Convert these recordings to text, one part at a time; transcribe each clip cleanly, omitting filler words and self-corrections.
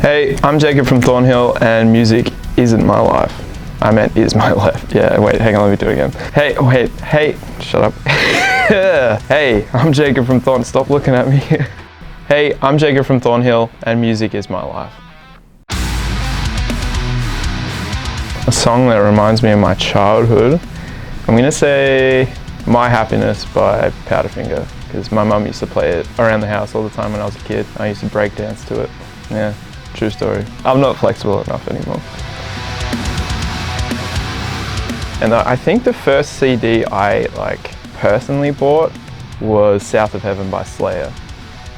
Hey, I'm Jacob from Thornhill, and music isn't my life. I meant is my life. Yeah, wait, hang on, let me do it again. Hey, shut up. Hey, I'm Jacob from Thornhill. Stop looking at me. Hey, I'm Jacob from Thornhill, and music is my life. A song that reminds me of my childhood, I'm gonna say My Happiness by Powderfinger, because my mum used to play it around the house all the time when I was a kid. I used to break dance to it. Yeah, true story. I'm not flexible enough anymore. And I think the first CD I personally bought was South of Heaven by Slayer.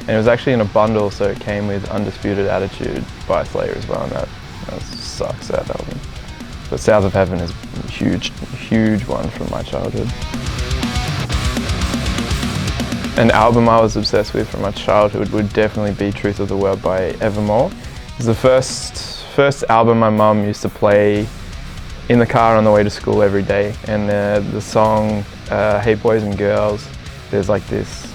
And it was actually in a bundle, so it came with Undisputed Attitude by Slayer as well, and that sucks, that album. But South of Heaven is a huge one from my childhood. An album I was obsessed with from my childhood would definitely be Truth of the World by Evermore. It's the first album my mum used to play in the car on the way to school every day, and the song Hey Boys and Girls, there's like this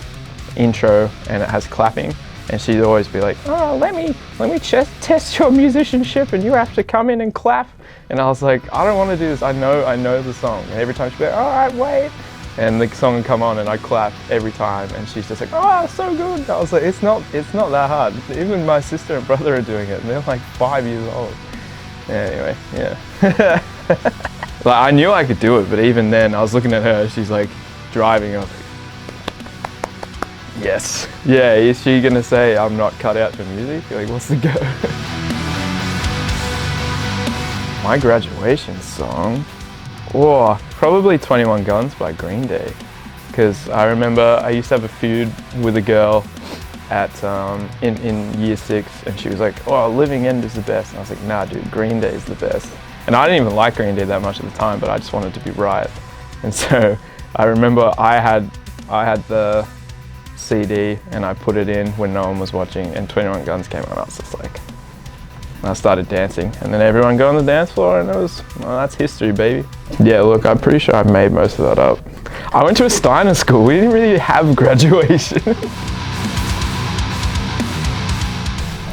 intro and it has clapping, and she'd always be like, oh, let me just test your musicianship and you have to come in and clap. And I was like, I don't want to do this, I know the song. And every time she'd be like, all right, wait. And the song would come on and I'd clap every time, and she's just like, oh, so good. I was like, it's not that hard. Even my sister and brother are doing it, and they're like 5 years old. Anyway, yeah. Like, I knew I could do it, but even then, I was looking at her, she's like driving, I was like, yes. Yeah, is she gonna say I'm not cut out for music? Like, what's the go? My graduation song? Oh, probably 21 Guns by Green Day. Because I remember I used to have a feud with a girl at in year 6, and she was like, oh, Living End is the best. And I was like, nah dude, Green Day is the best. And I didn't even like Green Day that much at the time, but I just wanted to be right. And so I remember I had the CD and I put it in when no one was watching, and 21 Guns came on, and I was just like, and I started dancing, and then everyone got on the dance floor, and it was, well, that's history, baby. Yeah, look, I'm pretty sure I made most of that up. I went to a Steiner school, we didn't really have graduation.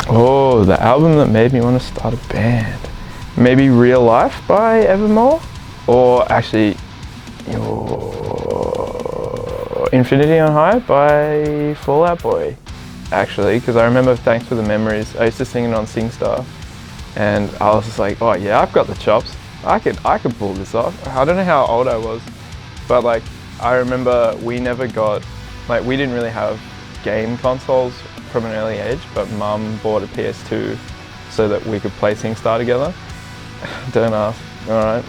Oh, the album that made me want to start a band. Maybe Real Life by Evermore? Or actually, Infinity on High by Fall Out Boy. Actually, because I remember Thanks for the Memories, I used to sing it on SingStar, and I was just like, oh yeah, I've got the chops. I could pull this off. I don't know how old I was, but like, I remember we never got, like, we didn't really have game consoles from an early age, but Mum bought a PS2 so that we could play SingStar together. Don't ask, alright,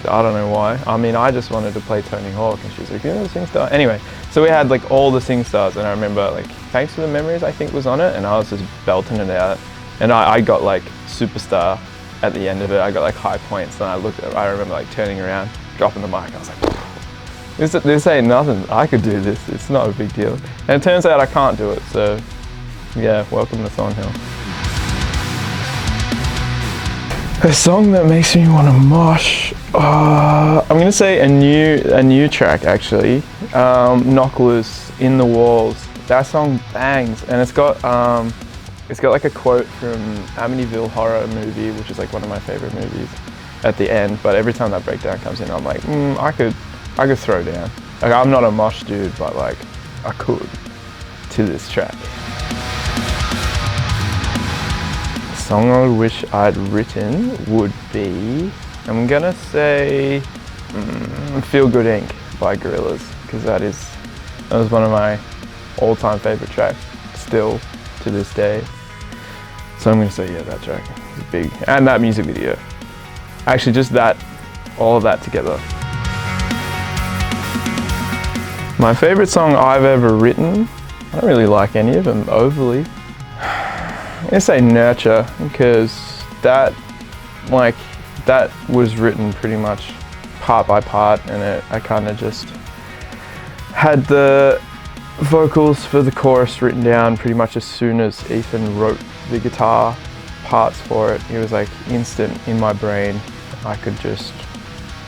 I don't know why. I mean, I just wanted to play Tony Hawk, and she's like, you know SingStar? Anyway, so we had like all the SingStars, and I remember like Thanks for the Memories, I think, was on it, and I was just belting it out. And I got like Superstar at the end of it. I got like high points, and I remember like turning around, dropping the mic, I was like, this ain't nothing, I could do this, it's not a big deal. And it turns out I can't do it, so yeah, welcome to Thornhill. A song that makes me want to mosh, I'm gonna say a new track actually, Knock Loose, In the Walls. That song bangs, and it's got like a quote from Amityville Horror movie, which is like one of my favorite movies, at the end. But every time that breakdown comes in, I'm like, I could throw down. Like, I'm not a mosh dude, but like I could to this track. The song I wish I'd written would be, I'm gonna say Feel Good Inc. by Gorillaz, because that was one of my all-time favorite tracks, still to this day. So I'm gonna say, yeah, that track is big, and that music video. Actually, just that, all of that together. My favorite song I've ever written, I don't really like any of them overly. I'm gonna say Nurture, because that was written pretty much part by part, and I kind of just had the vocals for the chorus written down pretty much as soon as Ethan wrote the guitar parts for it. It was like instant in my brain. I could just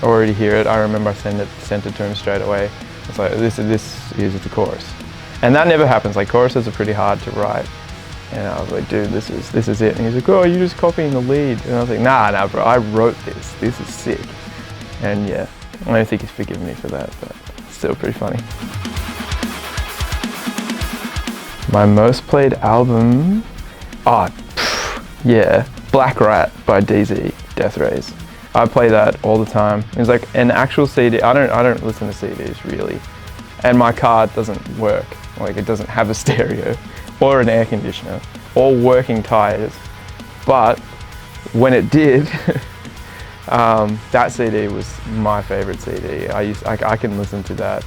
already hear it. I remember I sent it to him straight away. It's like, this is the chorus. And that never happens. Like, choruses are pretty hard to write. And I was like, dude, this is it. And he's like, oh, you're just copying the lead. And I was like, nah, bro, I wrote this. This is sick. And yeah, I don't think he's forgiven me for that, but it's still pretty funny. My most played album, yeah, Black Rat by DZ, Death Rays. I play that all the time. It's like an actual CD. I don't listen to CDs really. And my car doesn't work. Like, it doesn't have a stereo or an air conditioner or working tires. But when it did, that CD was my favorite CD. I can listen to that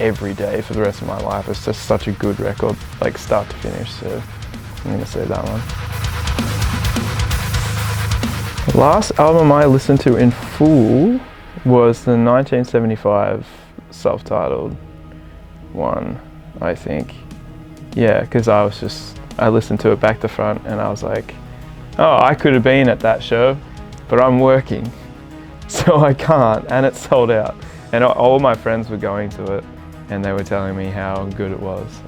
every day for the rest of my life. It's just such a good record, like start to finish. So I'm gonna say that one. The last album I listened to in full was the 1975 self-titled one, I think. Yeah, because I listened to it back to front and I was like, oh, I could have been at that show, but I'm working, so I can't, and it's sold out. And all my friends were going to it and they were telling me how good it was.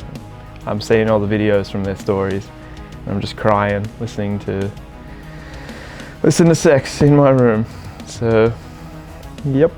I'm seeing all the videos from their stories and I'm just crying, listening to Sex in my room. So, yep.